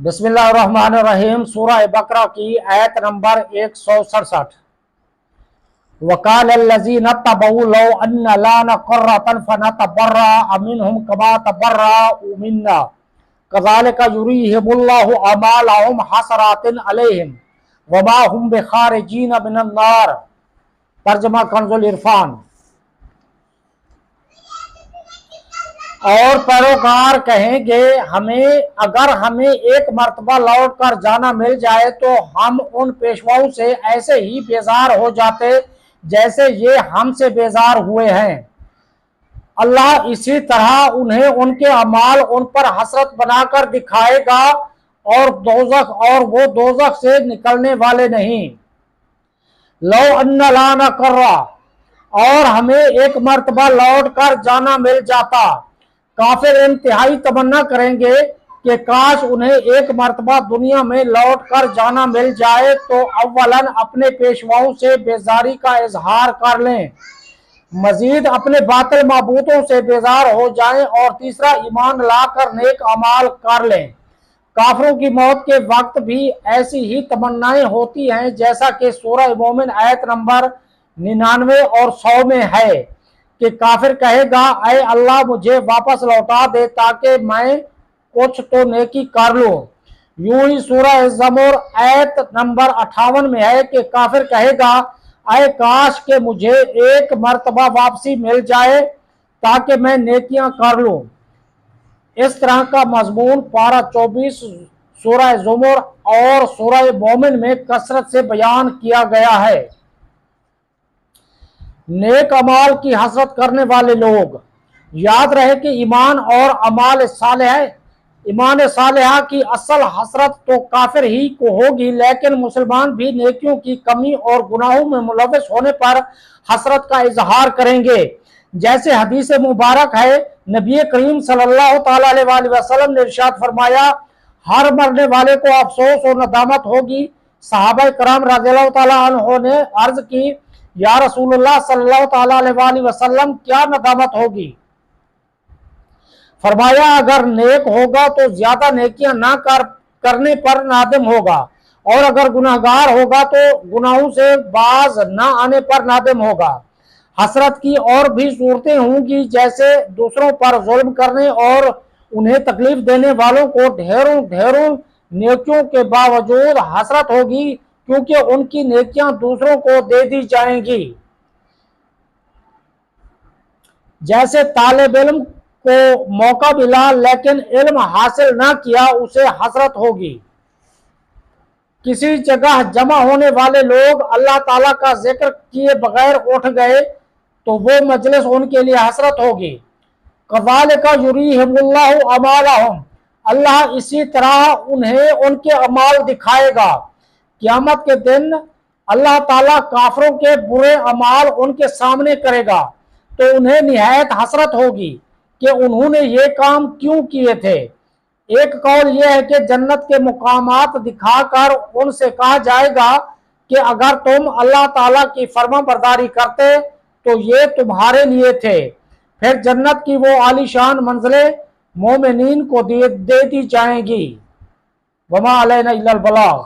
بسم اللہ الرحمن الرحیم۔ سورہ بقرہ کی آیت نمبر 167۔ وَقَالَ الَّذِينَ اتَّبَعُوا لَوْ أَنَّ لَنَا كَرَّةً فَنَتَبَرَّأَ مِنْهُمْ كَمَا تَبَرَّأُوا مِنَّا كَذَلِكَ يُرِيهِمُ اللَّهُ أَعْمَالَهُمْ حَسَرَاتٍ عَلَيْهِمْ وَمَا هُمْ بِخَارِجِينَ مِنَ النَّارِ۔ ترجمہ کنز العرفان۔ اور پیروکار کہیں گے اگر ہمیں ایک مرتبہ لوٹ کر جانا مل جائے تو ہم ان پیشواؤں سے ایسے ہی بیزار ہو جاتے جیسے یہ ہم سے بیزار ہوئے ہیں۔ اللہ اسی طرح انہیں ان کے اعمال ان پر حسرت بنا کر دکھائے گا اور وہ دوزخ سے نکلنے والے نہیں۔ لو ان لانا کرا، اور ہمیں ایک مرتبہ لوٹ کر جانا مل جاتا۔ کافر انتہائی تمنا کریں گے کہ کاش انہیں ایک مرتبہ دنیا میں لوٹ کر جانا مل جائے تو اولاً اپنے پیشواؤں سے بیزاری کا اظہار کر لیں، مزید اپنے باطل معبودوں سے بیزار ہو جائیں، اور تیسرا ایمان لا کر نیک اعمال کر لیں۔ کافروں کی موت کے وقت بھی ایسی ہی تمنائیں ہوتی ہیں جیسا کہ سورہ مومن آیت نمبر 99 اور 100 میں ہے کہ کافر کہے گا اے اللہ مجھے واپس لوٹا دے تاکہ میں کچھ تو نیکی کر لوں۔ یوں ہی سورہ زمر آیت نمبر 58 میں ہے کہ کافر کہے گا اے کاش کہ مجھے ایک مرتبہ واپسی مل جائے تاکہ میں نیکیاں کر لوں۔ اس طرح کا مضمون پارہ 24 سورہ زمر اور سورہ مومن میں کثرت سے بیان کیا گیا ہے۔ نیک اعمال کی حسرت کرنے والے لوگ، یاد رہے کہ ایمان اور ایمان صالحہ کی اصل حسرت تو کافر ہی کو ہوگی، لیکن مسلمان بھی نیکیوں کی کمی اور گناہوں میں ملوث ہونے پر حسرت کا اظہار کریں گے۔ جیسے حدیث مبارک ہے، نبی کریم صلی اللہ تعالیٰ علیہ وسلم نے ارشاد فرمایا ہر مرنے والے کو افسوس اور ندامت ہوگی۔ صحابہ کرام رضی اللہ تعالیٰ عنہ نے عرض کی یا رسول اللہ صلی اللہ تعالیٰ علیہ وسلم کیا ندامت ہوگی؟ فرمایا اگر نیک ہوگا تو زیادہ نیکیاں نہ کرنے پر نادم ہوگا، اور اگر گناہگار ہوگا تو گناہوں سے باز نہ آنے پر نادم ہوگا۔ حسرت کی اور بھی صورتیں ہوں گی، جیسے دوسروں پر ظلم کرنے اور انہیں تکلیف دینے والوں کو ڈھیروں نیکیوں کے باوجود حسرت ہوگی کیونکہ ان کی نیکیاں دوسروں کو دے دی جائیں گی۔ جیسے طالب علم کو موقع ملا لیکن علم حاصل نہ کیا، اسے حسرت ہوگی۔ کسی جگہ جمع ہونے والے لوگ اللہ تعالیٰ کا ذکر کیے بغیر اٹھ گئے تو وہ مجلس ان کے لیے حسرت ہوگی۔ کذالک یریہم اللہ اعمالہم، اللہ اسی طرح انہیں ان کے اعمال دکھائے گا۔ قیامت کے دن اللہ تعالیٰ کافروں کے برے اعمال ان کے سامنے کرے گا تو انہیں نہایت حسرت ہوگی کہ انہوں نے یہ کام کیوں کیے تھے۔ ایک قول یہ ہے کہ جنت کے مقامات دکھا کر ان سے کہا جائے گا کہ اگر تم اللہ تعالیٰ کی فرما برداری کرتے تو یہ تمہارے لیے تھے۔ پھر جنت کی وہ عالی شان منزلیں مومنین کو دے دی جائیں گی۔ وما علینا الا البلاغ۔